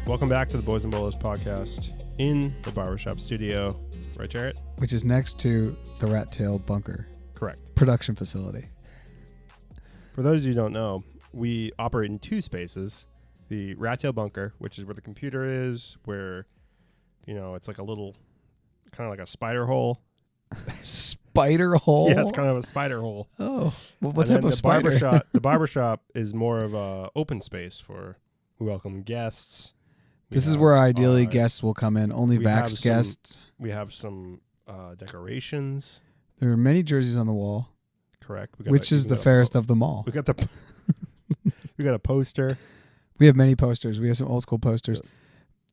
Welcome back to the Boys and Bolos podcast in the Barbershop Studio. Right, Jarrett? Which is next to the Rat Tail Bunker. Correct. Production facility. For those of you who don't know, we operate in two spaces. The Rat Tail Bunker, which is where the computer is, where, it's like a little, kind of like a spider hole. Spider hole? Yeah, it's kind of a spider hole. Oh. Well, what type of spider? The barbershop is more of a open space for we welcome guests. This is where ideally guests will come in. Only vaxxed guests. We have some decorations. There are many jerseys on the wall. Correct. Which is the fairest of them all. We got a poster. We have many posters. We have some old school posters.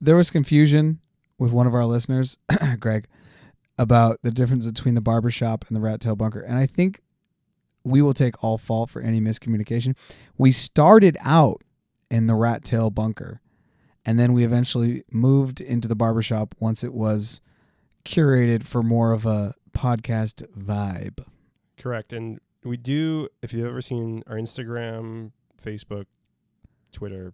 There was confusion with one of our listeners, Greg, about the difference between the barbershop and the Rat Tail Bunker. And I think we will take all fault for any miscommunication. We started out in the Rat Tail Bunker, and then we eventually moved into the barbershop once it was curated for more of a podcast vibe. Correct. And we do, if you've ever seen our Instagram, Facebook, Twitter,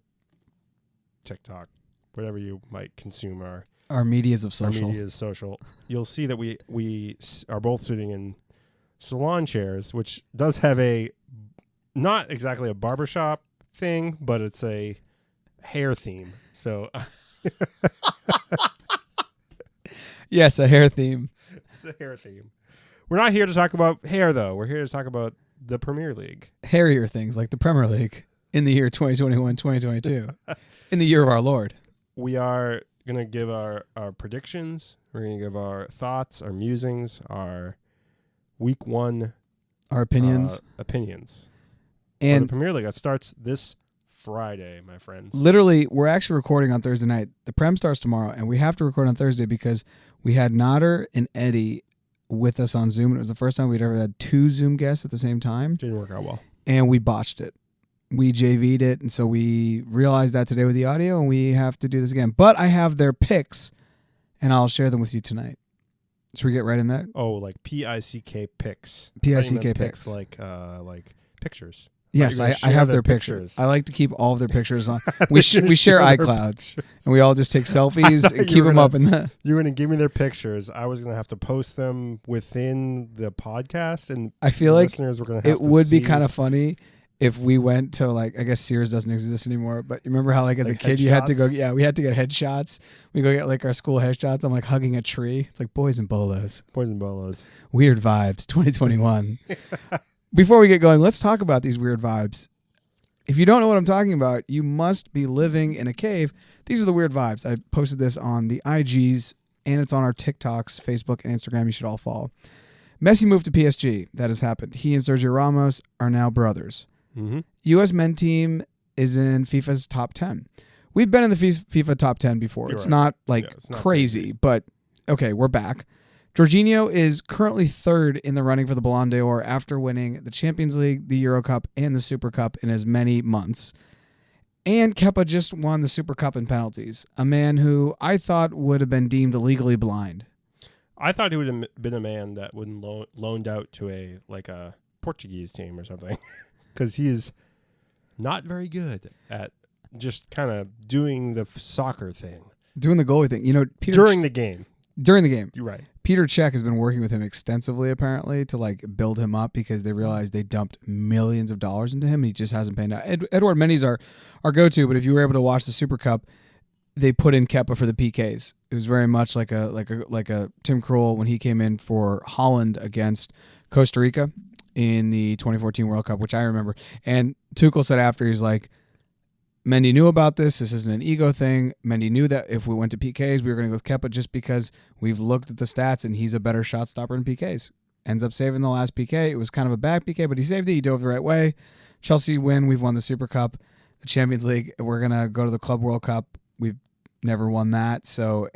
TikTok, whatever you might consume our medias of social. Our medias social. You'll see that we are both sitting in salon chairs, which does have not exactly a barbershop thing, but it's a hair theme. So yes, a hair theme. It's a hair theme. We're not here to talk about hair, though. We're here to talk about the Premier League. Hairier things like the Premier League in the year 2021-2022, in the year of our Lord. We are going to give our predictions. We're going to give our thoughts, our musings, our week one. Our opinions. And the Premier League, that starts this Friday, my friends. Literally, we're actually recording on Thursday night. The Prem starts tomorrow, and we have to record on Thursday because we had Nader and Eddie with us on Zoom. It was the first time we'd ever had two Zoom guests at the same time. Didn't work out well. And we botched it. We JV'd it, and so we realized that today with the audio, and we have to do this again. But I have their picks, and I'll share them with you tonight. Should we get right in that? Oh, like P-I-C-K picks. P-I-C-K picks. Like pictures. Yes, I have their pictures. I like to keep all of their pictures on. We share iClouds, and we all just take selfies and keep them up in the... You were going to give me their pictures. I was going to have to post them within the podcast, and I feel like listeners were going to have it would be kind of funny if we went to, I guess Sears doesn't exist anymore, but you remember how, as a kid, you had to go... Yeah, we had to get headshots. We go get, our school headshots. I'm, hugging a tree. It's like Boys and Bolos. Boys and Bolos. Weird vibes, 2021. Before we get going, let's talk about these weird vibes. If you don't know what I'm talking about, you must be living in a cave. These are the weird vibes. I posted this on the IGs, and it's on our TikToks, Facebook, and Instagram. You should all follow. Messi moved to PSG. That has happened. He and Sergio Ramos are now brothers. Mm-hmm. U.S. men team is in FIFA's top 10. We've been in the FIFA top 10 before. It's not, it's not crazy, but okay, we're back. Jorginho is currently third in the running for the Ballon d'Or after winning the Champions League, the Euro Cup, and the Super Cup in as many months. And Kepa just won the Super Cup in penalties, a man who I thought would have been deemed legally blind. I thought he would have been a man that would loaned out to a Portuguese team or something, because he is not very good at just kind of doing the soccer thing. Doing the goalie thing. During the game. You're right. Peter Cech has been working with him extensively, apparently, to build him up because they realized they dumped millions of dollars into him and he just hasn't paid out. Edouard Mendy's our go-to, but if you were able to watch the Super Cup, they put in Kepa for the PKs. It was very much like a Tim Krul when he came in for Holland against Costa Rica in the 2014 World Cup, which I remember. And Tuchel said after, he's like, Mendy knew about this. This isn't an ego thing. Mendy knew that if we went to PKs, we were going to go with Kepa just because we've looked at the stats and he's a better shot stopper in PKs. Ends up saving the last PK. It was kind of a bad PK, but he saved it. He dove the right way. Chelsea win. We've won the Super Cup, the Champions League. We're going to go to the Club World Cup. We've never won that. So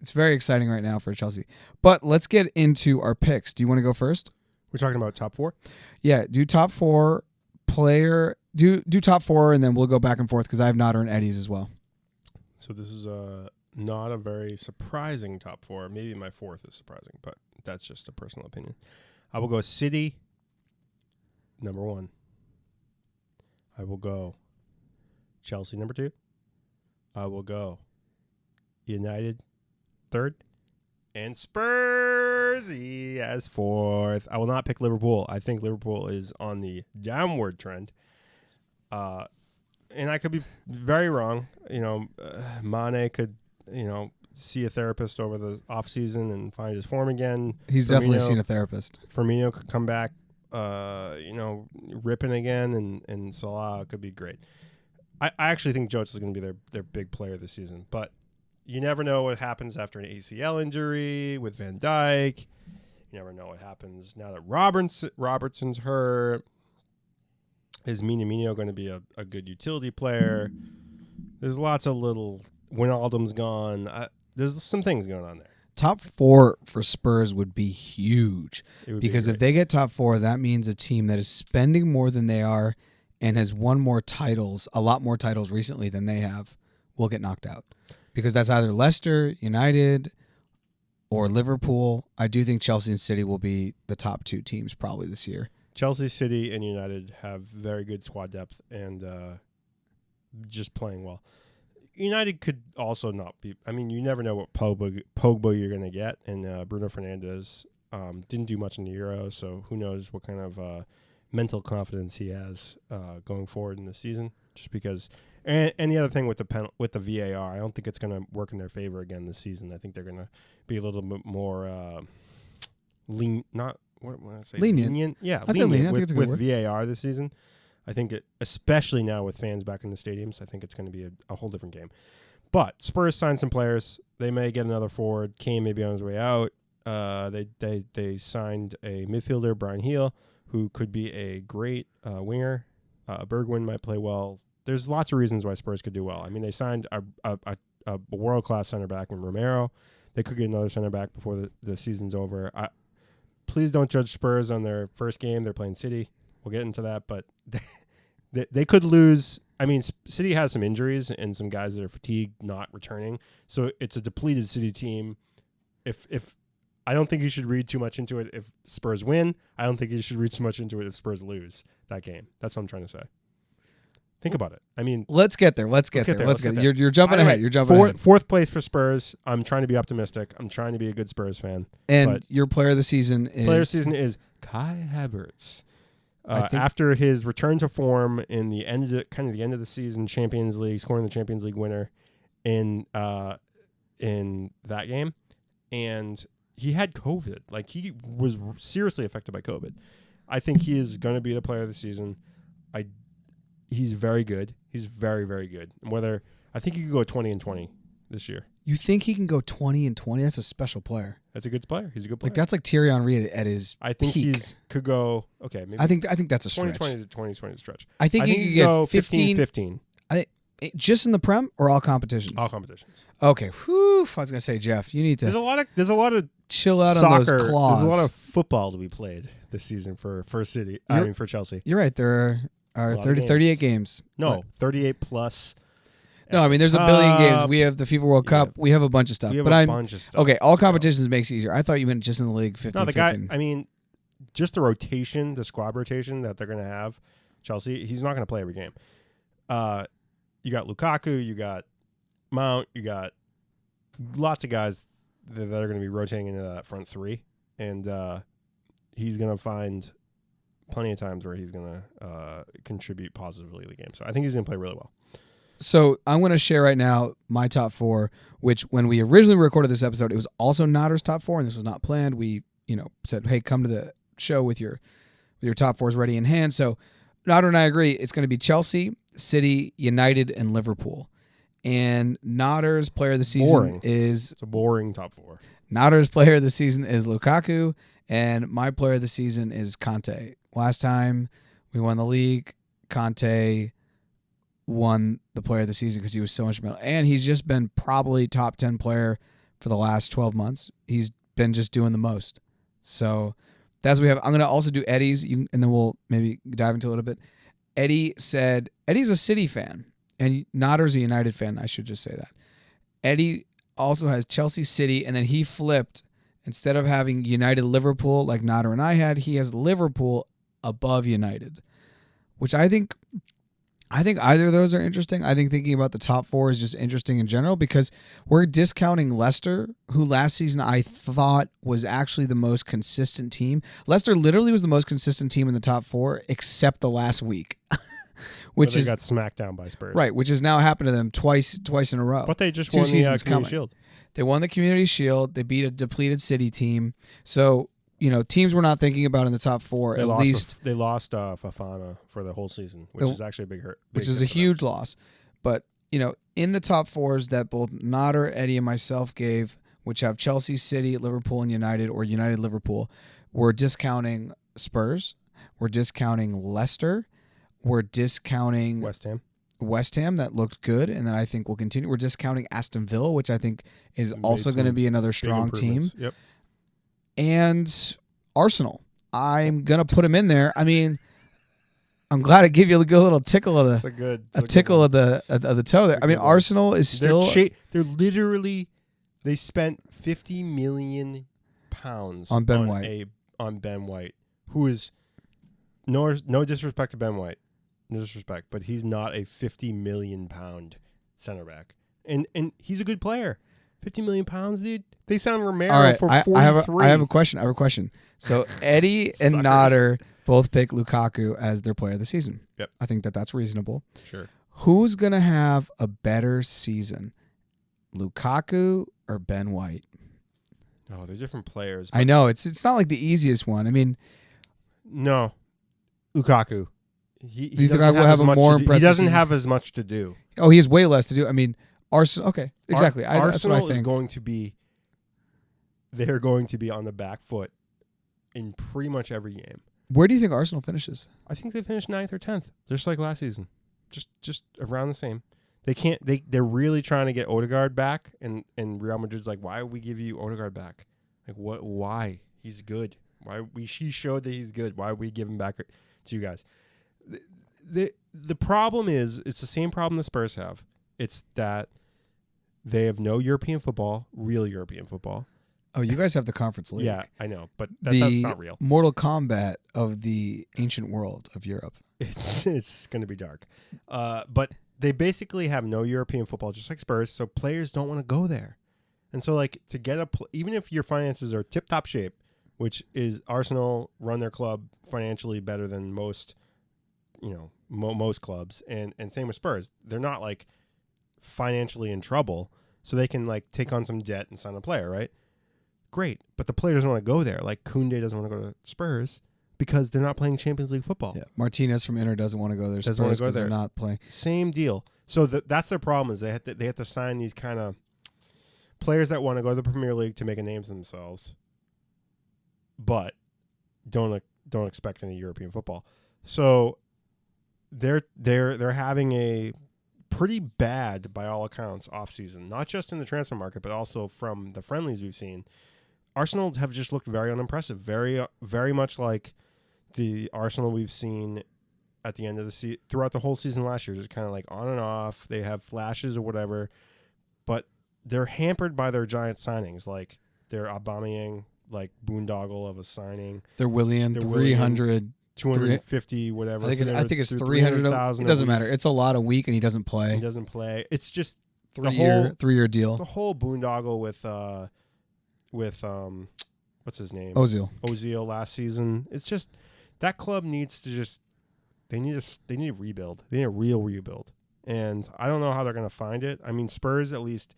it's very exciting right now for Chelsea. But let's get into our picks. Do you want to go first? We're talking about top four? Yeah, do top four player... Do top four, and then we'll go back and forth because I have Nader and Eddie's as well. So this is not a very surprising top four. Maybe my fourth is surprising, but that's just a personal opinion. I will go City, number 1. I will go Chelsea, number 2. I will go United third and Spursy as fourth. I will not pick Liverpool. I think Liverpool is on the downward trend. And I could be very wrong. Mane could, see a therapist over the offseason and find his form again. He's definitely seen a therapist. Firmino could come back, ripping again, and Salah could be great. I actually think Jota is going to be their big player this season. But you never know what happens after an ACL injury with Van Dijk. You never know what happens now that Robertson's hurt. Is Minamino going to be a good utility player? There's lots of little... Wijnaldum's gone. There's some things going on there. Top 4 for Spurs would be huge. Because if they get top 4, that means a team that is spending more than they are and has won a lot more titles recently than they have, will get knocked out. Because that's either Leicester, United, or Liverpool. I do think Chelsea and City will be the top 2 teams probably this year. Chelsea, City, and United have very good squad depth and just playing well. United could also not be. I mean, you never know what Pogba you're going to get, and Bruno Fernandes didn't do much in the Euro, so who knows what kind of mental confidence he has going forward in the season. Just because, and the other thing with the VAR, I don't think it's going to work in their favor again this season. I think they're going to be a little bit more lenient. Yeah, lenient with VAR this season. I think especially now with fans back in the stadiums, I think it's going to be a whole different game. But Spurs signed some players. They may get another forward. Kane may be on his way out. They signed a midfielder, Brian Heel, who could be a great winger. Bergwijn might play well. There's lots of reasons why Spurs could do well. I mean, they signed a world-class center back in Romero. They could get another center back before the season's over. Please don't judge Spurs on their first game. They're playing City. We'll get into that, but they could lose. I mean, City has some injuries and some guys that are fatigued, not returning. So it's a depleted City team. If I don't think you should read too much into it if Spurs win. I don't think you should read too much into it if Spurs lose that game. That's what I'm trying to say. Think about it. I mean, let's get there. You're jumping ahead. You're jumping ahead. Fourth place for Spurs. I'm trying to be optimistic. I'm trying to be a good Spurs fan. And your player of the season is Kai Havertz. After his return to form in the end of the season, Champions League, scoring the Champions League winner in that game, and he had COVID. Like, he was seriously affected by COVID. I think he is going to be the player of the season. He's very good. He's very, very good. And I think he could go 20-20 this year. You think he can go 20-20? That's a special player. That's a good player. He's a good player. Like, that's like Thierry Henry at his I think peak. He could go, okay, maybe. I think that's a stretch. 20-20 is a stretch. I think he could go 15-15. Just in the Prem or all competitions? All competitions. Okay. Whew, I was going to say, Jeff, you need to... There's a lot of chill out soccer, on those claws. There's a lot of football to be played this season for City. For Chelsea. You're right. There are 38 games. No, 38 plus... No, I mean, there's a billion games. We have the FIFA World Cup. We have a bunch of stuff. Okay, all competitions makes it easier. I thought you meant just in the league 50-50. No, the guy, I mean, just the rotation, the squad rotation that they're going to have, Chelsea, he's not going to play every game. You got Lukaku, you got Mount, you got lots of guys that are going to be rotating into that front three. And he's going to find plenty of times where he's going to contribute positively to the game. So I think he's going to play really well. So I'm going to share right now my top 4, which when we originally recorded this episode, it was also Notter's top 4, and this was not planned. We, said, hey, come to the show with your top 4s ready in hand. So Notter and I agree it's going to be Chelsea, City, United, and Liverpool. And Notter's player of the season is... It's a boring top 4. Notter's player of the season is Lukaku, and my player of the season is Conte. Last time we won the league, Conte won the player of the season because he was so much and he's just been probably top 10 player for the last 12 months. He's been just doing the most. So that's what we have. I'm going to also do Eddie's, and then we'll maybe dive into a little bit. Eddie said, Eddie's a City fan, and Notter's a United fan. I should just say that. Eddie also has Chelsea, City, and then he flipped. Instead of having United, Liverpool, like Notter and I had, he has Liverpool above United, which I think I think either of those are interesting. I think thinking about the top 4 is just interesting in general because we're discounting Leicester, who last season I thought was actually the most consistent team. Leicester literally was the most consistent team in the top 4 except the last week. Which they got smacked down by Spurs. Right, which has now happened to them twice in a row. But they just 2 won the seasons Community coming. Shield. They won the Community Shield. They beat a depleted City team. So, teams we're not thinking about in the top 4, They at lost least. They lost Fafana for the whole season, which is actually a big hurt. Which is a huge loss. But, in the top 4s that both Nodder, Eddie, and myself gave, which have Chelsea, City, Liverpool, and United, or United, Liverpool, we're discounting Spurs. We're discounting Leicester. We're discounting West Ham, that looked good, and then I think we'll continue. We're discounting Aston Villa, which I think is also going to be another strong team. Yep. And Arsenal. I'm going to put them in there. I mean, I'm glad I gave you a good little tickle of the tickle of the toe there. I mean, Arsenal is still they're literally they spent £50 million on Ben White. On Ben White, who is no disrespect to Ben White. No disrespect, but he's not a £50 million center back, and he's a good player. £50 million, dude. They signed Romero for 43. I have a question. So Eddie and Nodder both pick Lukaku as their player of the season. Yep, I think that's reasonable. Sure. Who's gonna have a better season, Lukaku or Ben White? Oh, they're different players. I know it's not like the easiest one. I mean, no, Lukaku. He doesn't have as much to do. Oh, he has way less to do. I mean, Arsenal. Okay, exactly. Arsenal is going to be. They're going to be on the back foot in pretty much every game. Where do you think Arsenal finishes? I think they finished 9th or 10th, just like last season, just around the same. They can't. They're really trying to get Odegaard back, and Real Madrid's like, why would we give you Odegaard back? Like, what? Why? He's good. She showed that he's good. Why would we give him back to you guys? The problem is, it's the same problem the Spurs have. It's that they have no European football, real European football. Oh, you guys have the Conference League. Yeah, I know, but that's not real. Mortal Kombat of the ancient world of Europe. It's going to be dark. But they basically have no European football, just like Spurs, so players don't want to go there. And so, like, to get even if your finances are tip-top shape, which is Arsenal run their club financially better than most most clubs, and same with Spurs. They're not like financially in trouble, so they can like take on some debt and sign a player, right? Great, but the player doesn't want to go there. Like Koundé doesn't want to go to Spurs because they're not playing Champions League football. Yeah, Martinez from Inter doesn't want to go there. Doesn't want to go there. They're not playing. Same deal. So that's their problem is they have to sign these kind of players that want to go to the Premier League to make a name for themselves, but don't expect any European football. So they're having a pretty bad, by all accounts, offseason, not just in the transfer market, but also from the friendlies we've seen. Arsenal have just looked very unimpressive, very very much like the Arsenal we've seen at the end of the season, throughout the whole season last year, just kind of like on and off. They have flashes or whatever, but they're hampered by their giant signings, like their Aubameyang, like boondoggle of a signing. They're Willian, 300. 250, whatever. I think it's 300,000. It doesn't matter. It's a lot a week, and he doesn't play. It's just three-year deal. The whole boondoggle with what's his name? Ozil last season. It's just that club needs to they need a rebuild. They need a real rebuild, and I don't know how they're going to find it. I mean, Spurs at least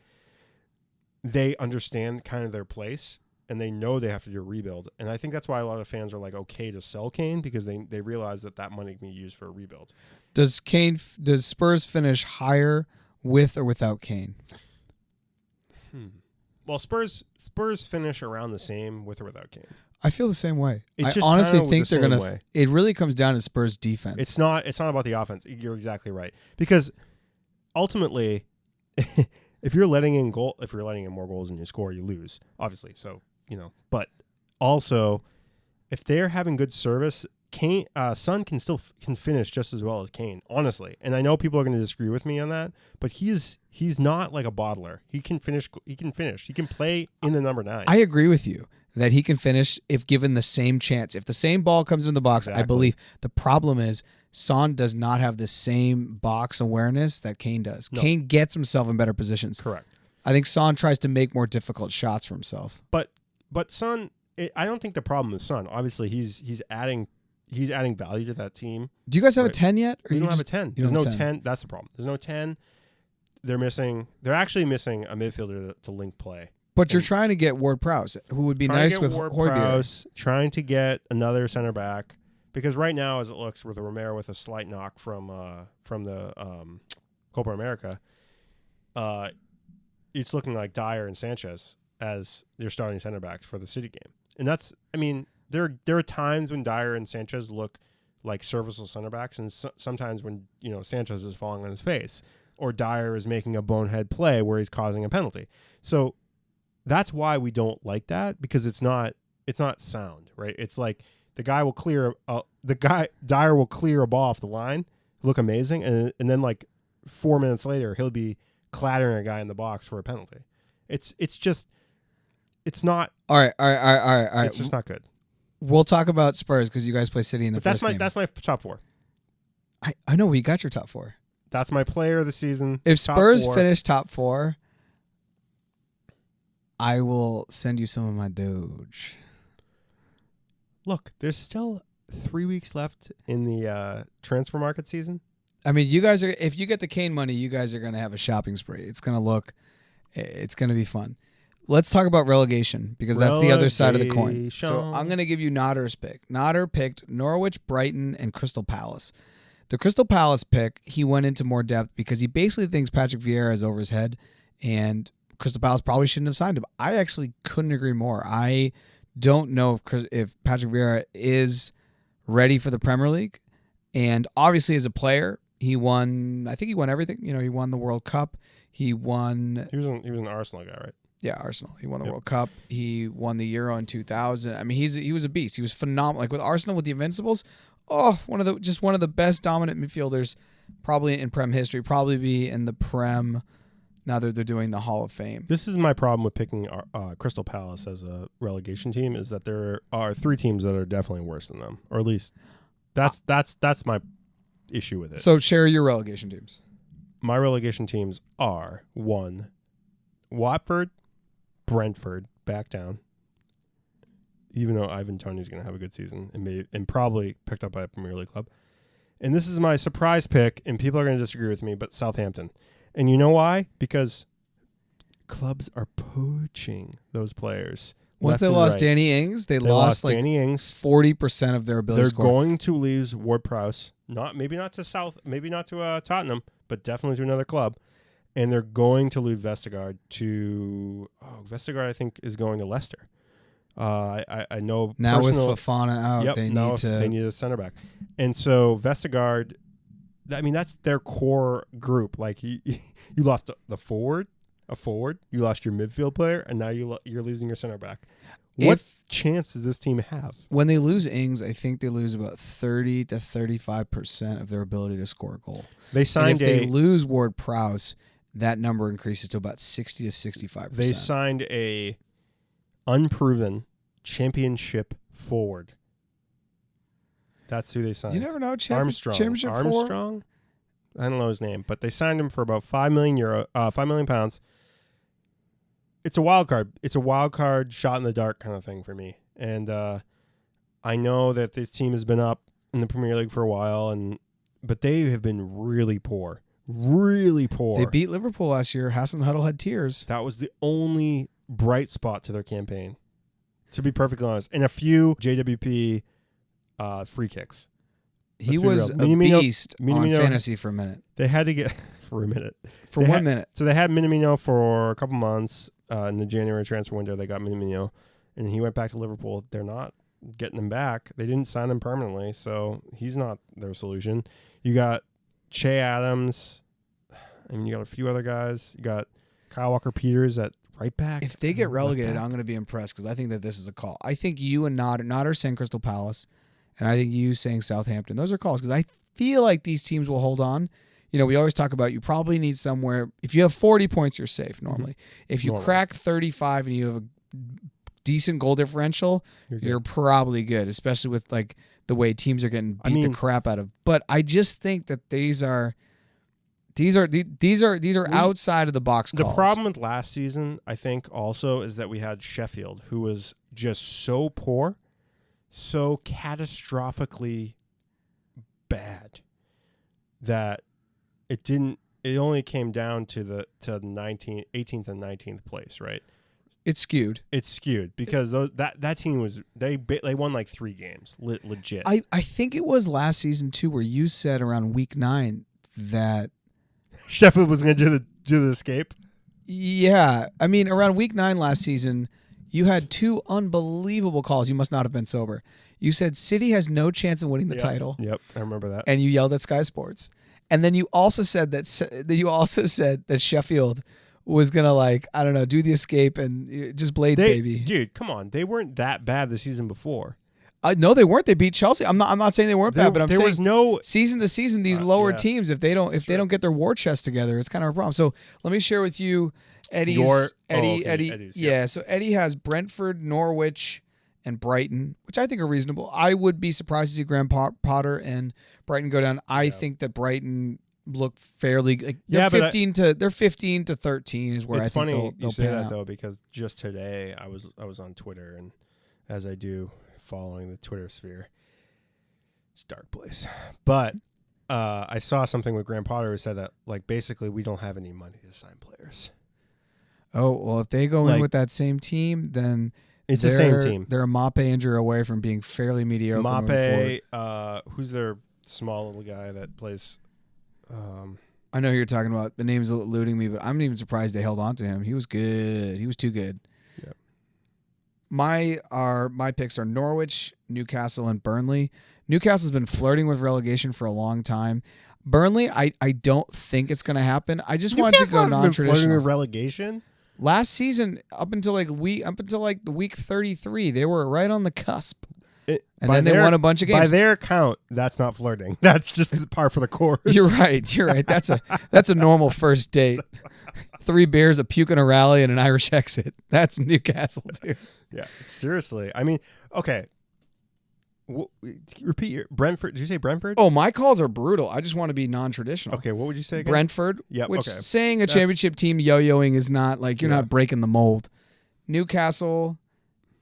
they understand kind of their place. And they know they have to do a rebuild. And I think that's why a lot of fans are like okay to sell Kane, because they realize that money can be used for a rebuild. Does Spurs finish higher with or without Kane? Well, Spurs finish around the same with or without Kane. I feel the same way. I honestly think they're going to. It really comes down to Spurs defense. It's not about the offense. You're exactly right. Because ultimately, if you're letting in more goals than you score, you lose, obviously. So, but also if they're having good service, Kane, Son can finish just as well as Kane, honestly. And I know people are going to disagree with me on that, but he's not like a bottler. He can finish. He can play in the number 9. I agree with you. that he can finish if given the same chance. If the same ball comes in the box, Exactly. I believe. The problem is Son does not have the same box awareness that Kane does. No. Kane gets himself in better positions. Correct. I think Son tries to make more difficult shots for himself. But Son, I don't think the problem is Son. Obviously, he's adding value to that team. Do you guys have a Right. 10 yet? We don't have a 10. There's don't no have a 10. That's the problem. There's no 10. They're actually missing a midfielder to link play. But you're trying to get Ward-Prowse, who would be nice with Højbjerg. Ward-Prowse, trying to get another center back, because right now, as it looks, with Romero with a slight knock from the Copa America, it's looking like Dyer and Sanchez as their starting center backs for the City game. And that's, I mean, there are times when Dyer and Sanchez look like serviceable center backs, and sometimes when Sanchez is falling on his face, or Dyer is making a bonehead play where he's causing a penalty. So that's why we don't like that, because it's not sound, right? It's like Dyer will clear a ball off the line, look amazing, and then like 4 minutes later he'll be clattering a guy in the box for a penalty. It's not. All right. It's just not good. We'll talk about Spurs because you guys play City in the first game. That's my top 4. I know we got your top 4. That's my player of the season. If Spurs top 4. finish top 4, I will send you some of my Doge. Look, there's still 3 weeks left in the transfer market season. I mean, you guys are. If you get the Kane money, you guys are going to have a shopping spree. It's going to be fun. Let's talk about relegation, because that's the other side of the coin. So I'm going to give you Nodder's pick. Nodder picked Norwich, Brighton, and Crystal Palace. The Crystal Palace pick, he went into more depth because he basically thinks Patrick Vieira is over his head, and Crystal Palace probably shouldn't have signed him. I actually couldn't agree more. I don't know if Patrick Vieira is ready for the Premier League, and obviously as a player, he won. I think he won everything. He won the World Cup. He was an Arsenal guy, right? Yeah, Arsenal. He won the World Cup. He won the Euro in 2000. I mean, he was a beast. He was phenomenal. Like with Arsenal, with the Invincibles, one of the best dominant midfielders probably in Prem history. Probably be in the Prem. Now that they're doing the Hall of Fame. This is my problem with picking Crystal Palace as a relegation team, is that there are 3 teams that are definitely worse than them, or at least that's my issue with it. So share your relegation teams. My relegation teams are 1, Watford, Brentford back down, even though Ivan Toney's going to have a good season and probably picked up by a Premier League club. And this is my surprise pick, and people are going to disagree with me, but Southampton. And you know why? Because clubs are poaching those players. Once they lost Danny Ings, they lost like Danny Ings, 40% of their ability to score. They're going to lose Ward-Prowse, maybe not to Tottenham, but definitely to another club. And they're going to lose Vestergaard to Vestergaard. I think is going to Leicester. I know now with Fofana out, they need a center back, and so Vestergaard. I mean, that's their core group. Like you lost a forward, you lost your midfield player, and now you're losing your center back. What chance does this team have? When they lose Ings, I think they lose about 30 to 35% of their ability to score a goal. They signed they lose Ward-Prowse, that number increases to about 60 to 65%. They signed a unproven championship forward. That's who they signed. You never know. Armstrong. I don't know his name, but they signed him for about £5 million. It's a wild card. It's a wild card, shot in the dark kind of thing for me. And I know that this team has been up in the Premier League for a while, but they have been really poor. Really poor. They beat Liverpool last year. Hasenhuttl had tears. That was the only bright spot to their campaign, to be perfectly honest. And a few JWP free kicks. He was a beast on fantasy for a minute. They had to get for a minute. For 1 minute. So they had Minamino for a couple months in the January transfer window. They got Minamino, and he went back to Liverpool. They're not getting him back. They didn't sign him permanently, so he's not their solution. You got Che Adams, and you got a few other guys. You got Kyle Walker-Peters at right back. If they get relegated, I'm going to be impressed because I think that this is a call. I think you and Nodder saying Crystal Palace, and I think you saying Southampton. Those are calls because I feel like these teams will hold on. We always talk about you probably need somewhere. If you have 40 points, you're safe normally. If you crack 35 and you have decent goal differential, good. you're probably good, especially with like the way teams are getting beat the crap out of. But I just think that these are outside of the box calls. The problem with last season, I think, also is that we had Sheffield, who was just so poor, so catastrophically bad that it only came down to the 18th and 19th place, right? It's skewed. It's skewed because that team was they won like 3 games legit. I think it was last season too where you said around week 9 that Sheffield was going to do the escape. Yeah, I mean around week 9 last season, you had 2 unbelievable calls. You must not have been sober. You said City has no chance of winning the title. Yep, I remember that. And you yelled at Sky Sports. And then you also said that Sheffield was going to, like, I don't know, do the escape and just Blades, baby. Dude, come on. They weren't that bad the season before. No, they weren't. They beat Chelsea. I'm not saying they weren't bad, but I'm saying there was no season to season these lower teams, if they don't get their war chest together, it's kind of a problem. So let me share with you Eddie. Yeah, so Eddie has Brentford, Norwich, and Brighton, which I think are reasonable. I would be surprised to see Graham Potter and Brighton go down. I think that Brighton look fairly like they're 15 to 13 is where I think they'll they'll you say that out. though, because just today I was on Twitter, and as I do following the Twitter sphere, it's a dark place. But I saw something with Graham Potter who said that like basically we don't have any money to sign players. Oh well, if they go in with that same team, then it's the same team. They're a Mape injury away from being fairly mediocre. Mape, who's their small little guy that plays? I know who you're talking about. The name's eluding me, but I'm even surprised they held on to him. He was good. He was too good. Yep. My picks are Norwich, Newcastle, and Burnley. Newcastle's been flirting with relegation for a long time. Burnley, I don't think it's going to happen. I just wanted to go non-traditional. Flirting with relegation? Last season, up until the week 33, they were right on the cusp. And then they won a bunch of games. By their count, that's not flirting. That's just the par for the course. You're right. That's a normal first date. 3 beers, a puke and a rally, and an Irish exit. That's Newcastle, too. Yeah, seriously. I mean, okay. Repeat your Brentford. Did you say Brentford? Oh, my calls are brutal. I just want to be non-traditional. Okay, what would you say again? Brentford. Yep, which okay. Saying a championship team yo-yoing is not like you're not breaking the mold. Newcastle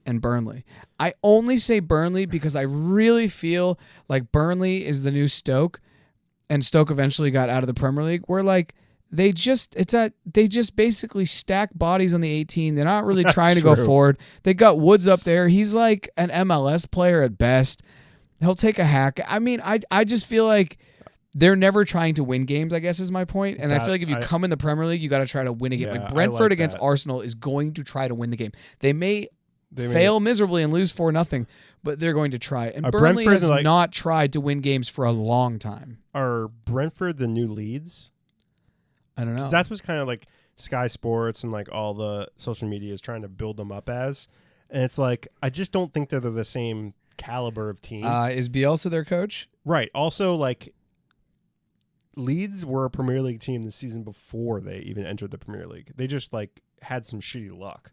and Burnley. I only say Burnley because I really feel like Burnley is the new Stoke, and Stoke eventually got out of the Premier League. Where like they just basically stack bodies on the 18. They're not really trying to go forward. They got Woods up there. He's like an MLS player at best. He'll take a hack. I mean, I just feel like they're never trying to win games, I guess is my point. And I feel like if you come in the Premier League, you got to try to win a game. Yeah, like Brentford against Arsenal is going to try to win the game. They may fail miserably and lose 4-0, but they're going to try. And Burnley has not tried to win games for a long time. Are Brentford the new Leeds? I don't know. That's what's kind of like Sky Sports and like all the social media is trying to build them up as. And it's like, I just don't think they're the same caliber of team. Is Bielsa their coach? Right. Also, like, Leeds were a Premier League team the season before they even entered the Premier League. They just like had some shitty luck.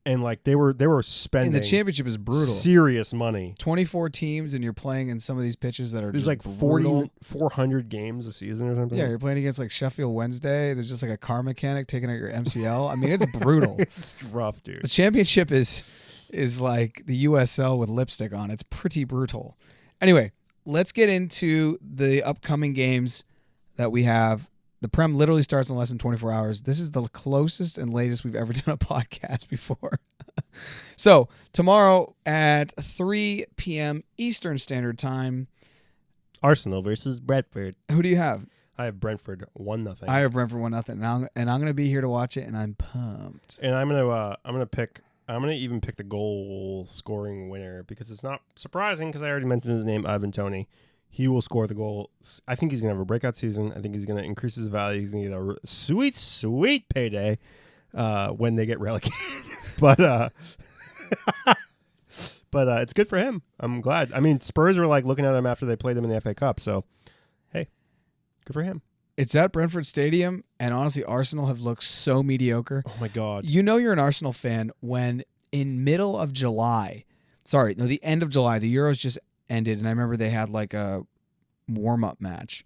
And like they were spending, and the championship is brutal, serious money. 24 teams, and you're playing in some of these pitches that are there's just like brutal. 400 games a season or something. Yeah, you're playing against like Sheffield Wednesday. There's just like a car mechanic taking out your MCL. I mean, it's brutal. It's rough, dude. The championship is like the USL with lipstick on. It's pretty brutal. Anyway, let's get into the upcoming games that we have. The Prem literally starts in less than 24 hours. This is the closest and latest we've ever done a podcast before. So, tomorrow at 3 p.m. Eastern Standard Time. Arsenal versus Bradford. Who do you have? I have Brentford 1-0. I have Brentford 1-0. And I'm going to be here to watch it, and I'm pumped. And I'm gonna even pick the goal scoring winner because it's not surprising because I already mentioned his name, Ivan Toney. He will score the goal. I think he's going to have a breakout season. I think he's going to increase his value. He's going to get a sweet, sweet payday when they get relegated. But it's good for him. I'm glad. I mean, Spurs were like looking at him after they played them in the FA Cup. So, hey, good for him. It's at Brentford Stadium, and honestly, Arsenal have looked so mediocre. Oh, my God. You know you're an Arsenal fan when in middle of July. Sorry, no, the end of July. The Euros just ended, and I remember they had like a warm-up match,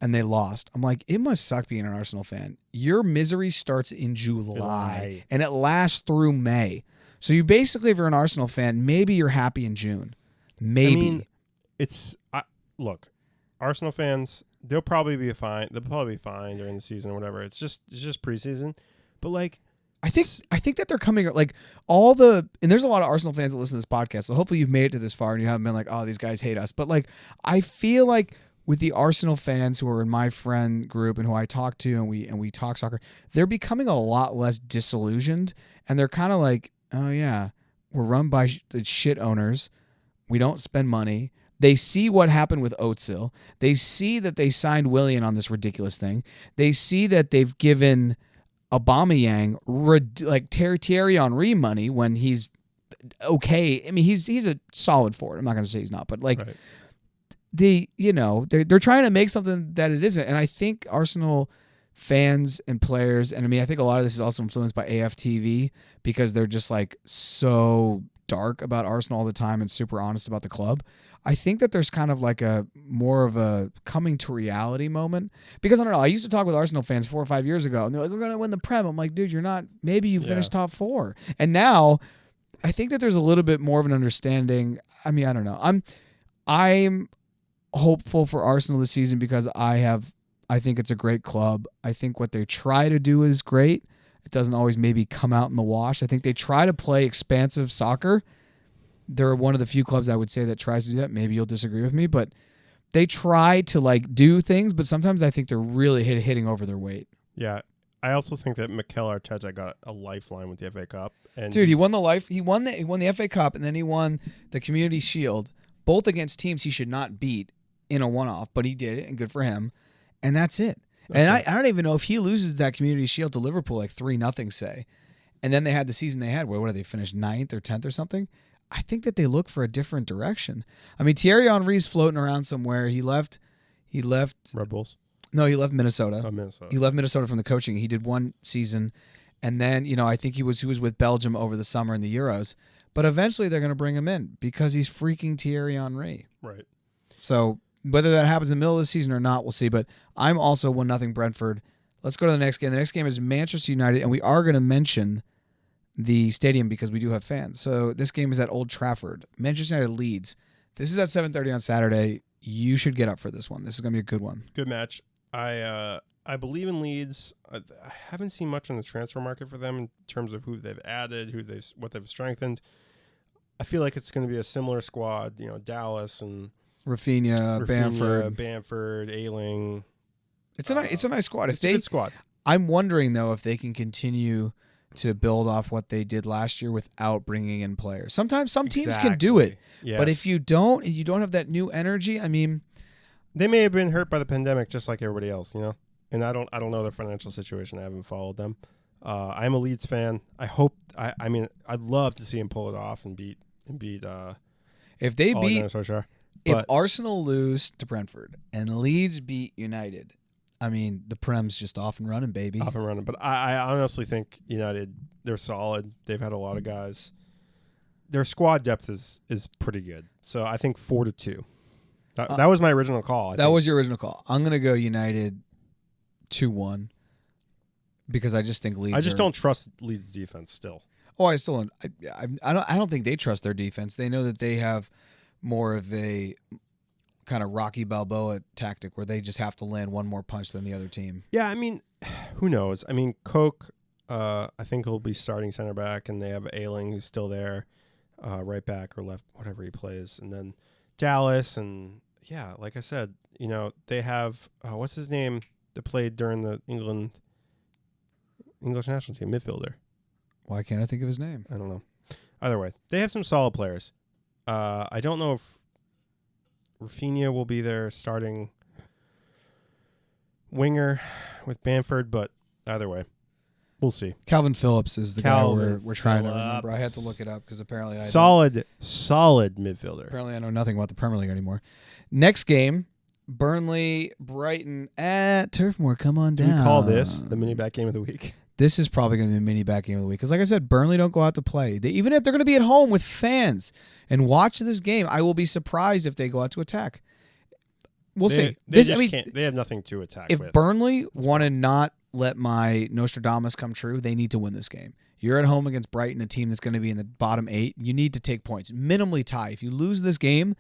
and they lost. I'm like, it must suck being an Arsenal fan. Your misery starts in July, and it lasts through May. So you basically, if you're an Arsenal fan, maybe you're happy in June. Maybe. I mean, look, Arsenal fans, they'll probably be fine. They'll probably be fine during the season or whatever. It's just preseason. But like, I think that they're coming like and there's a lot of Arsenal fans that listen to this podcast. So hopefully you've made it to this far and you haven't been like, oh, these guys hate us. But like, I feel like with the Arsenal fans who are in my friend group and who I talk to and we talk soccer, they're becoming a lot less disillusioned, and they're kind of like, oh yeah, we're run by shit owners. We don't spend money. They see what happened with Özil. They see that they signed Willian on this ridiculous thing. They see that they've given Aubameyang like Thierry Henry money when he's okay. I mean, he's a solid forward. I'm not going to say he's not, but like they're trying to make something that it isn't. And I think Arsenal fans and players, and I mean, I think a lot of this is also influenced by AFTV because they're just like so dark about Arsenal all the time and super honest about the club. I think that there's kind of like a more of a coming to reality moment, because I don't know. I used to talk with Arsenal fans 4 or 5 years ago, and they're like, "We're gonna win the Prem." I'm like, "Dude, you're not. Maybe you finished top 4." And now, I think that there's a little bit more of an understanding. I mean, I don't know. I'm hopeful for Arsenal this season because I think it's a great club. I think what they try to do is great. It doesn't always maybe come out in the wash. I think they try to play expansive soccer. They're one of the few clubs I would say that tries to do that. Maybe you'll disagree with me, but they try to like do things, but sometimes I think they're really hitting over their weight. Yeah. I also think that Mikel Arteta got a lifeline with the FA Cup. And dude, he won the FA Cup, and then he won the Community Shield, both against teams he should not beat in a one-off, but he did it, and good for him. And that's it. Okay. And I don't even know if he loses that Community Shield to Liverpool like 3-0, say, and then they had the season they had where what did they finish 9th or 10th or something? I think that they look for a different direction. I mean, Thierry Henry's floating around somewhere. He left Red Bulls. No, he left Minnesota. Oh, Minnesota. He left Minnesota from the coaching. He did one season, and then I think he was with Belgium over the summer in the Euros. But eventually they're going to bring him in because he's freaking Thierry Henry. Right. So whether that happens in the middle of the season or not, we'll see. But I'm also 1-0 Brentford. Let's go to the next game. The next game is Manchester United, and we are going to mention the stadium because we do have fans. So this game is at Old Trafford. Manchester United Leeds. This is at 7:30 on Saturday. You should get up for this one. This is going to be a good one. Good match. I believe in Leeds. I haven't seen much on the transfer market for them in terms of who they've added, what they've strengthened. I feel like it's going to be a similar squad. Dallas and Rafinha, Bamford, Ayling. It's a nice squad. It's a good squad. I'm wondering though if they can continue to build off what they did last year without bringing in players. Sometimes some teams can do it, yes. But if you don't have that new energy, I mean, they may have been hurt by the pandemic just like everybody else, And I don't know their financial situation. I haven't followed them. I'm a Leeds fan. I hope. I mean, I'd love to see him pull it off and beat. If Arsenal lose to Brentford and Leeds beat United, I mean, the Prem's just off and running, baby. Off and running. But I honestly think United, they're solid. They've had a lot of guys. Their squad depth is pretty good. So I think 4-2. That was my original call. That was your original call. I'm going to go United 2-1 because I just think Leeds. I just don't trust Leeds' defense still. Oh, I still don't. I don't think they trust their defense. They know that they have more of a kind of Rocky Balboa tactic where they just have to land one more punch than the other team. Yeah, I mean, who knows? I mean, Koch, I think he'll be starting center back, and they have Ayling who's still there, right back or left, whatever he plays, and then Dallas, and yeah, like I said, they have what's his name that played during the English national team, midfielder. Why can't I think of his name? I don't know. Either way, they have some solid players. I don't know if Rafinha will be their starting winger with Bamford, but either way, we'll see. Calvin Phillips is the guy we're trying to remember. I had to look it up because apparently solid midfielder. Apparently I know nothing about the Premier League anymore. Next game, Burnley, Brighton at Turf Moor. Come on down. Do we call this the mini back game of the week? This is probably going to be a mini back game of the week. Because like I said, Burnley don't go out to play. Even if they're going to be at home with fans and watch this game, I will be surprised if they go out to attack. We'll see. They have nothing to attack if with. Burnley want to not let my Nostradamus come true, they need to win this game. You're at home against Brighton, a team that's going to be in the bottom 8. You need to take points. Minimally tie. If you lose this game,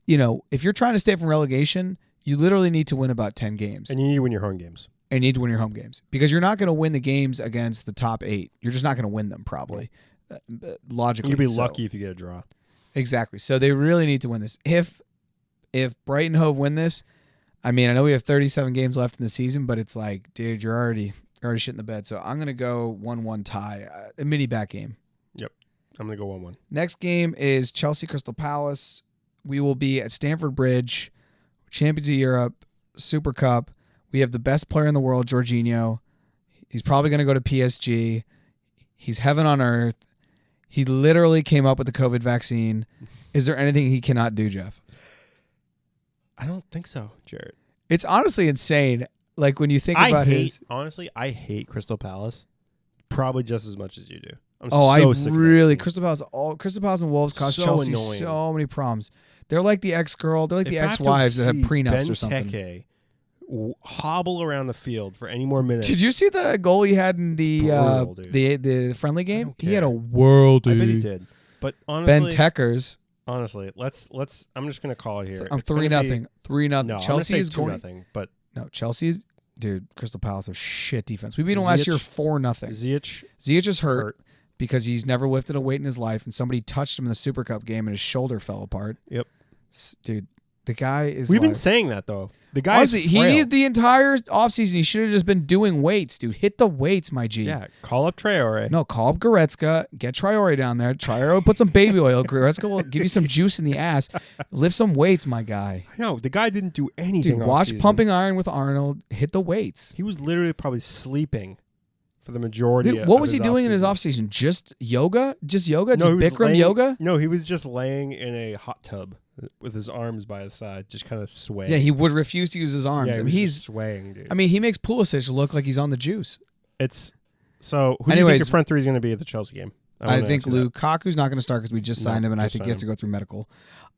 if you're trying to stay from relegation, you literally need to win about 10 games. And you need to win your home games. And you need to win your home games. Because you're not going to win the games against the top 8. You're just not going to win them, probably. Logically. You'd be lucky if you get a draw. Exactly. So they really need to win this. If Brighton Hove win this, I mean, I know we have 37 games left in the season, but it's like, dude, you're already shitting the bed. So I'm going to go 1-1 tie. A mini back game. Yep. I'm going to go 1-1. Next game is Chelsea Crystal Palace. We will be at Stamford Bridge, Champions of Europe, Super Cup. We have the best player in the world, Jorginho. He's probably going to go to PSG. He's heaven on earth. He literally came up with the COVID vaccine. Is there anything he cannot do, Jeff? I don't think so, Jarrett. It's honestly insane. Like when you think about honestly, I hate Crystal Palace probably just as much as you do. Crystal Palace and Wolves cause Chelsea annoying. So many problems. They're like the ex-girl. They're like the ex-wives that have prenups or something. Hobble around the field for any more minutes. Did you see the goal he had in the friendly game? He had a worldie. I bet he did. But honestly, Ben Teckers. Honestly, let's. I'm just gonna call it here. I'm 3-0. 3-0. No, Chelsea is going 2-0. But no, Chelsea's dude. Crystal Palace have shit defense. We beat them last year 4-0. Ziyech is hurt because he's never lifted a weight in his life, and somebody touched him in the Super Cup game, and his shoulder fell apart. Yep, dude. The guy is. We've been saying that though. The guy honestly, he needed the entire offseason. He should have just been doing weights, dude. Hit the weights, my G. Yeah, call up Traore. No, call up Goretzka. Get Traore down there. Traore, put some baby oil. Goretzka will give you some juice in the ass. Lift some weights, my guy. No, the guy didn't do anything. Dude, watch Pumping Iron with Arnold. Hit the weights. He was literally probably sleeping for the majority. Dude, what was he doing in his offseason? Just yoga? Just Bikram yoga? No, he was just laying in a hot tub with his arms by his side, just kind of swaying. Yeah, he would refuse to use his arms. Yeah, I mean, he's swaying, dude. I mean, he makes Pulisic look like he's on the juice. It's so. Who do you think your front three is going to be at the Chelsea game? I think Lukaku's not going to start because we just signed him, and I think he has to go through medical.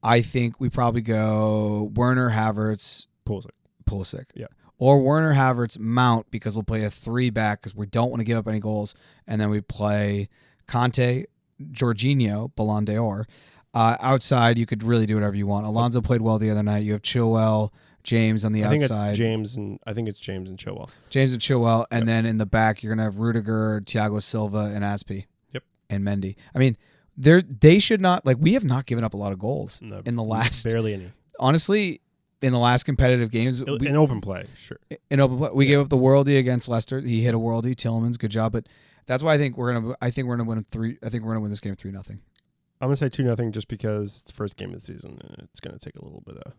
I think we probably go Werner, Havertz, Pulisic. Yeah. Or Werner, Havertz, Mount, because we'll play a 3-back because we don't want to give up any goals, and then we play Conte, Jorginho, Ballon d'Or. Outside, you could really do whatever you want. Alonso played well the other night. You have Chilwell, James on the outside. I think it's James and Chilwell. James and Chilwell, and then in the back, you're gonna have Rudiger, Thiago Silva, and Aspi. Yep. And Mendy. I mean, they should not we have not given up a lot of goals in the last barely any. Honestly, in the last competitive games, in open play, sure. In open play, we gave up the worldie against Leicester. He hit a worldie. Tillman's good job, but that's why I think we're gonna win 3. I think we're gonna win this game 3-0. I'm going to say 2-0 just because it's the first game of the season and it's going to take a little bit of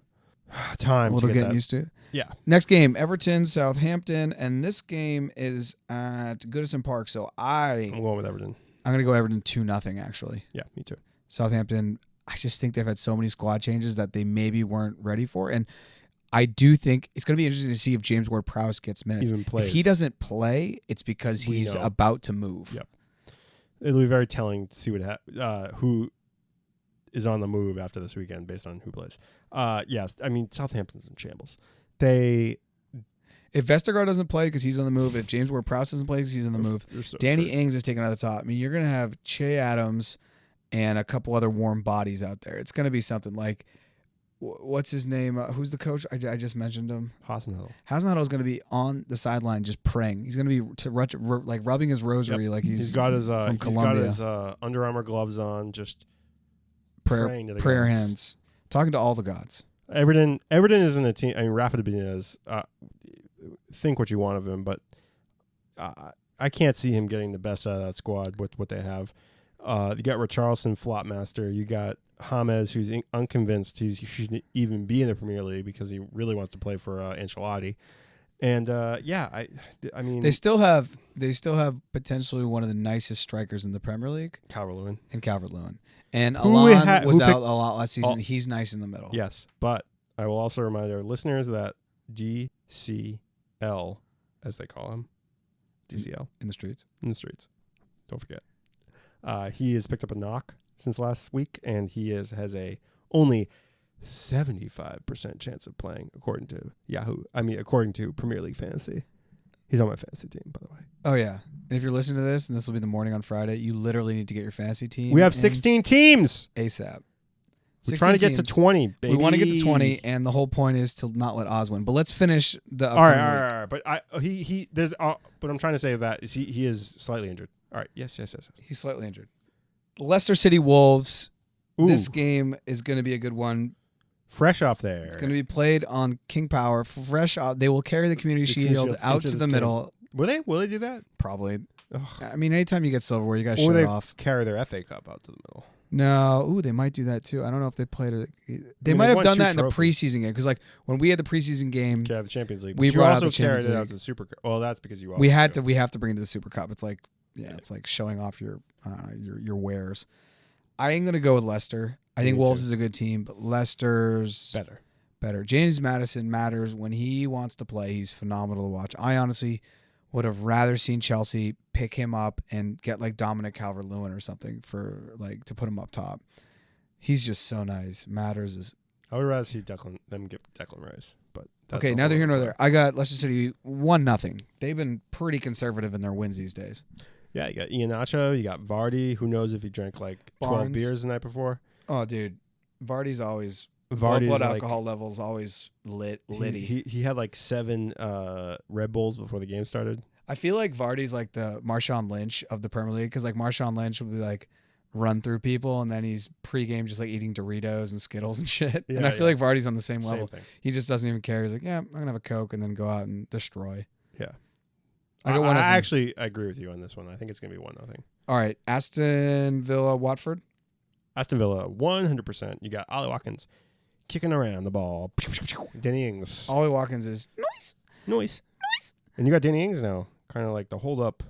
time to get used to. Yeah. Next game, Everton, Southampton, and this game is at Goodison Park. So I'm going with Everton. I'm going to go Everton 2-0 actually. Yeah, me too. Southampton, I just think they've had so many squad changes that they maybe weren't ready for, and I do think it's going to be interesting to see if James Ward-Prowse gets minutes. Even plays. If he doesn't play, it's because he's about to move. Yep. It'll be very telling to see who is on the move after this weekend based on who plays. Yes, I mean, Southampton's in shambles. If Vestergaard doesn't play because he's on the move, if James Ward-Prowse doesn't play because he's on the move, Danny Ings is taken out of the top. I mean, you're going to have Che Adams and a couple other warm bodies out there. It's going to be something like, what's his name? Who's the coach? I just mentioned him. Hasenhuttl. Hasenhuttl is going to be on the sideline just praying. He's going to be rubbing his rosary like he's got his from Colombia. He's got his Under Armour gloves on, just praying to the prayer gods. Hands, talking to all the gods. Everton isn't a team. I mean, Rafa Benitez. Think what you want of him, but I can't see him getting the best out of that squad with what they have. You got Richarlison, Flopmaster. You got James, who's unconvinced he should even be in the Premier League because he really wants to play for Ancelotti. And I mean, they still have potentially one of the nicest strikers in the Premier League, Calvert-Lewin. And Alon was out a lot last season. He's nice in the middle. Yes, but I will also remind our listeners that DCL, as they call him, DCL. In the streets. In the streets. Don't forget. He has picked up a knock since last week, and he has a only 75% chance of playing, according to according to Premier League Fantasy. He's on my fantasy team, by the way. Oh, yeah. And if you're listening to this, and this will be the morning on Friday, you literally need to get your fantasy team. We have 16 teams. ASAP. We're trying to get to 20, baby. We want to get to 20, and the whole point is to not let Oz win. But let's finish the. All right. But but I'm trying to say that he is slightly injured. All right. Yes. He's slightly injured. Leicester City Wolves. Ooh. This game is going to be a good one. Fresh off there. It's going to be played on King Power. Fresh off. They will carry the Community Shield out to the middle. Will they? Will they do that? Probably. Ugh. I mean, anytime you get silverware, you got to show it off. Carry their FA Cup out to the middle. No. Ooh, they might do that too. I don't know if they played it. They might have done that in the preseason game. Because when we had the preseason game. Yeah, the Champions League. We brought out the Champions League. It out to the Super Cup. Well, that's because you we have to bring it to the Super Cup. It's like, it's like showing off your wares. I am going to go with Leicester. I think Wolves is a good team, but Leicester's better. James Maddison matters when he wants to play. He's phenomenal to watch. I honestly would have rather seen Chelsea pick him up and get like Dominic Calvert-Lewin or something to put him up top. He's just so nice. Matters is. I would rather see them get Declan Rice, but that's okay. Neither here nor there. I got Leicester City 1-0. They've been pretty conservative in their wins these days. Yeah, you got Iheanacho, you got Vardy. Who knows if he drank like 12 beers the night before? Oh, dude, Vardy's always. Blood alcohol levels always litty. He had like 7 Red Bulls before the game started. I feel like Vardy's like the Marshawn Lynch of the Premier League, because like Marshawn Lynch will be like run through people, and then he's pregame just like eating Doritos and Skittles and shit. Yeah, and I feel like Vardy's on the same level. Thing. He just doesn't even care. He's like, yeah, I'm gonna have a Coke and then go out and destroy. Yeah. I actually agree with you on this one. I think it's gonna be 1-0. All right, Aston Villa, Watford. Aston Villa, 100%. You got Ollie Watkins kicking around the ball. Danny Ings. Ollie Watkins is noise. And you got Danny Ings now, kind of like the hold up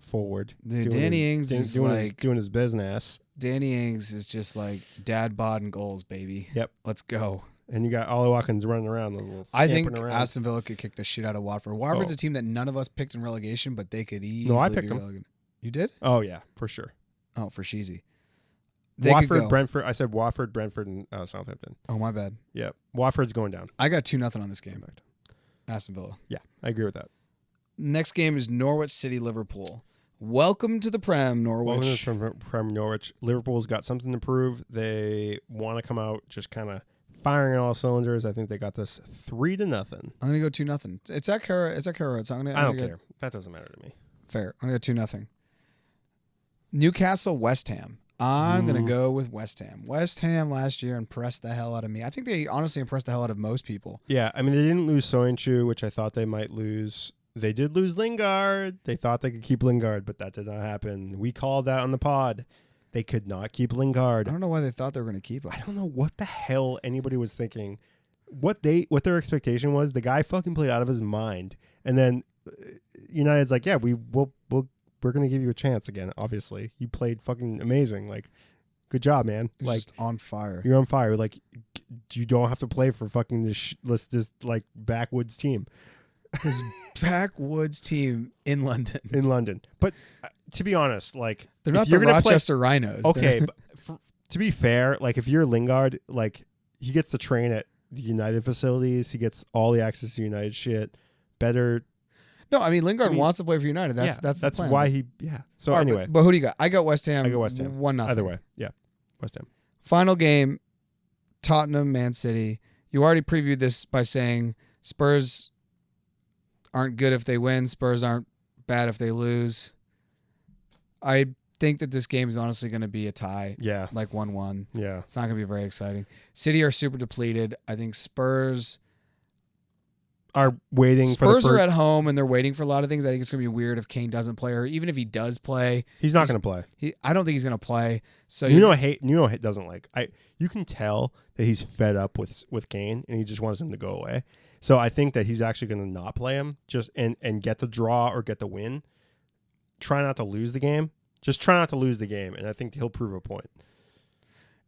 forward. Dude, Danny Ings is doing his business. Danny Ings is just like dad bod and goals, baby. Yep. Let's go. And you got Ollie Watkins running around. I think Aston Villa could kick the shit out of Watford. Watford's a team that none of us picked in relegation, but they could easily. No, I picked them. You did? Oh yeah, for sure. Oh, for Sheezy. Watford, Brentford. I said Watford, Brentford, and Southampton. Oh, my bad. Yeah, Watford's going down. I got 2-0 on this game. Aston Villa. Yeah, I agree with that. Next game is Norwich City, Liverpool. Welcome to the Prem, Norwich. Welcome to the Prem, Norwich. Liverpool's got something to prove. They want to come out just kind of firing on all cylinders. I think they got this 3-0. I'm gonna go 2-0. It's at Carrow. So I don't care. That doesn't matter to me. Fair. I'm gonna go 2-0. Newcastle, West Ham. I'm going to go with West Ham. West Ham last year impressed the hell out of me. I think they honestly impressed the hell out of most people. Yeah, I mean, they didn't lose Soyuncu, which I thought they might lose. They did lose Lingard. They thought they could keep Lingard, but that did not happen. We called that on the pod. They could not keep Lingard. I don't know why they thought they were going to keep him. I don't know what the hell anybody was thinking. What their expectation was. The guy fucking played out of his mind. And then United's like, yeah, we're going to give you a chance again, obviously. You played fucking amazing. Like, good job, man. You're like, just on fire. You're on fire. Like, you don't have to play for fucking this like backwoods team. This backwoods team in London. In London. But to be honest, like, they're not the Rochester Rhinos. Okay, but to be fair, like, if you're Lingard, like, he gets the train at the United facilities. He gets all the access to United shit. Better. No, I mean Lingard wants to play for United. That's the plan. Why he. Yeah. So right, anyway, but who do you got? I got West Ham. I got West Ham. 1-0. Either way, yeah, West Ham. Final game: Tottenham, Man City. You already previewed this by saying Spurs aren't good if they win. Spurs aren't bad if they lose. I think that this game is honestly going to be a tie. Yeah. Like 1-1. Yeah. It's not going to be very exciting. City are super depleted. I think Spurs are waiting for Spurs are at home and they're waiting for a lot of things. I think it's going to be weird if Kane doesn't play, or even if he does play. He's not going to play. I don't think he's going to play. So you know what doesn't like? You can tell that he's fed up with Kane and he just wants him to go away. So I think that he's actually going to not play him just and get the draw or get the win. Try not to lose the game. Just try not to lose the game, and I think he'll prove a point.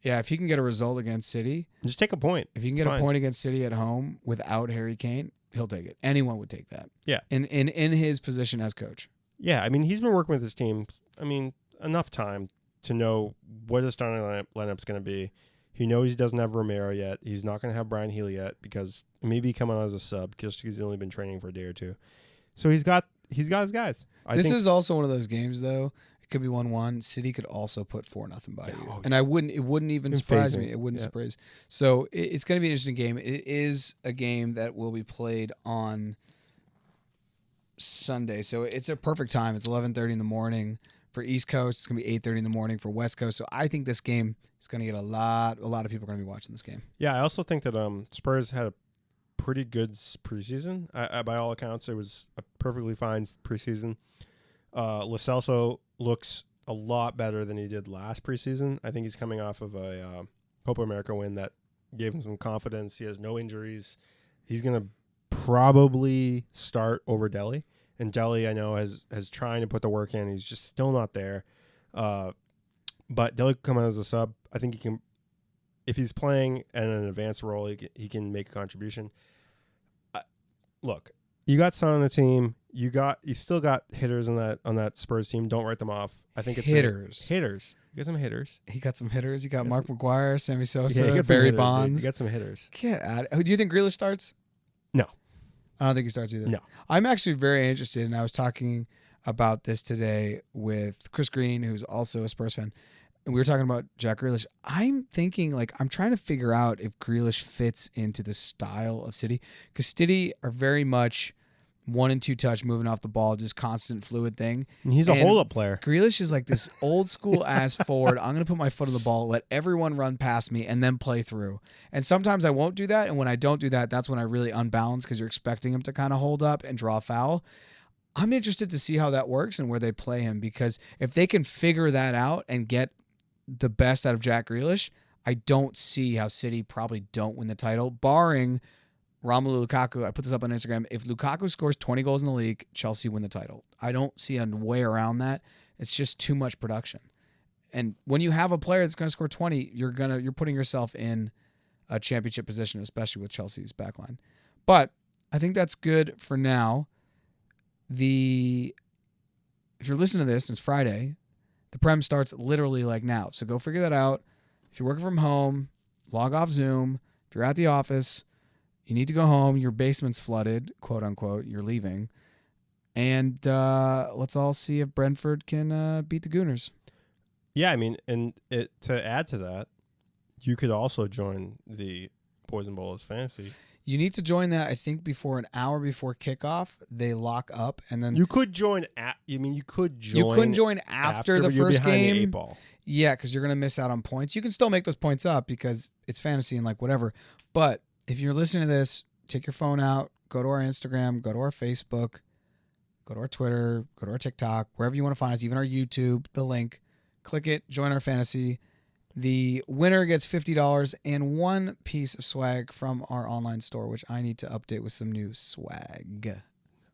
Yeah, if he can get a result against City. Just take a point. If you can get a point against City at home without Harry Kane, he'll take it. Anyone would take that. Yeah. In his position as coach. Yeah, I mean, he's been working with his team, enough time to know what his starting lineup's going to be. He knows he doesn't have Romero yet. He's not going to have Brian Healy yet because maybe come on as a sub just because he's only been training for a day or two. So he's got his guys. This is also one of those games, though. It could be 1-1. City could also put 4-0 by you, and it wouldn't even surprise me. It wouldn't surprise. So it's going to be an interesting game. It is a game that will be played on Sunday, so it's a perfect time. It's 11:30 in the morning for East Coast. It's going to be 8:30 in the morning for West Coast. So I think this game is going to get a lot of people are going to be watching this game. Yeah, I also think that Spurs had a pretty good preseason. By all accounts, it was a perfectly fine preseason. Lo Celso looks a lot better than he did last preseason. I think he's coming off of a Copa America win that gave him some confidence. He has no injuries. He's going to probably start over Dele. And Dele, I know, has trying to put the work in. He's just still not there. But Dele could come out as a sub. I think he can, if he's playing in an advanced role, he can make a contribution. Look, you got Son on the team. You still got hitters on that Spurs team. Don't write them off. I think it's hitters. You got some hitters. He got some hitters. You got Mark McGuire, Sammy Sosa, yeah, Barry Bonds. You got some hitters. Get out. Do you think Grealish starts? No. I don't think he starts either. No. I'm actually very interested, and I was talking about this today with Chris Green, who's also a Spurs fan, and we were talking about Jack Grealish. I'm thinking, I'm trying to figure out if Grealish fits into the style of City, because City are very much 1 and 2 touch, moving off the ball, just constant fluid thing. And he's a hold-up player. Grealish is like this old school ass forward. I'm going to put my foot on the ball, let everyone run past me, and then play through. And sometimes I won't do that, and when I don't do that, that's when I really unbalance because you're expecting him to kind of hold up and draw a foul. I'm interested to see how that works and where they play him, because if they can figure that out and get the best out of Jack Grealish, I don't see how City probably don't win the title, barring Romelu Lukaku. I put this up on Instagram. If Lukaku scores 20 goals in the league, Chelsea win the title. I don't see a way around that. It's just too much production. And when you have a player that's going to score 20, you're putting yourself in a championship position, especially with Chelsea's backline. But I think that's good for now. If you're listening to this and it's Friday, the Prem starts literally now. So go figure that out. If you're working from home, log off Zoom. If you're at the office, you need to go home. Your basement's flooded, quote unquote. You're leaving. And let's all see if Brentford can beat the Gooners. Yeah, and to add to that, you could also join the Boys and Bolos Fantasy. You need to join that, I think, before an hour before kickoff. They lock up, and then you could join. You couldn't join after the first game. The 8 ball. Yeah, because you're gonna miss out on points. You can still make those points up because it's fantasy and whatever. But if you're listening to this, take your phone out, go to our Instagram, go to our Facebook, go to our Twitter, go to our TikTok, wherever you want to find us, even our YouTube. The link, click it, join our fantasy. The winner gets $50 and 1 piece of swag from our online store, which I need to update with some new swag.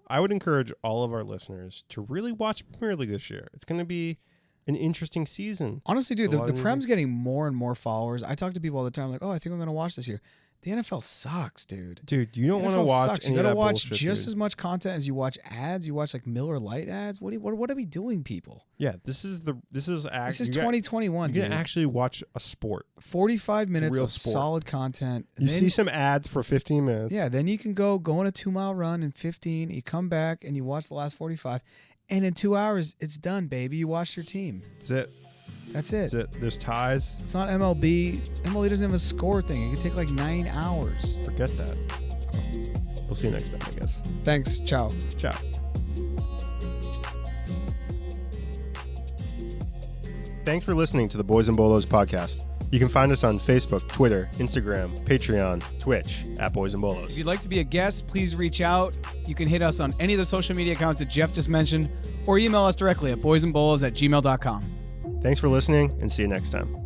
I would encourage all of our listeners to really watch Premier League this year. It's going to be an interesting season. Honestly, dude, the Prem's getting more and more followers. I talk to people all the time I think I'm going to watch this year. The NFL sucks, dude. Dude, you don't want to watch any of that bullshit. You got to watch just as much content as you watch ads. You watch Miller Lite ads. What are we doing, people? Yeah, this is 2021. You can actually watch a sport. 45 minutes of solid content. You see some ads for 15 minutes. Yeah, then you can go on a 2-mile run in 15. You come back and you watch the last 45, and in 2 hours it's done, baby. You watch your team. That's it. That's it. That's it. There's ties. It's not MLB. MLB doesn't have a score thing. It could take 9 hours. Forget that. We'll see you next time, I guess. Thanks. Ciao. Ciao. Thanks for listening to the Boys and Bolos podcast. You can find us on Facebook, Twitter, Instagram, Patreon, Twitch at Boys and Bolos. If you'd like to be a guest, please reach out. You can hit us on any of the social media accounts that Jeff just mentioned, or email us directly at boysandbolos@gmail.com. Thanks for listening, and see you next time.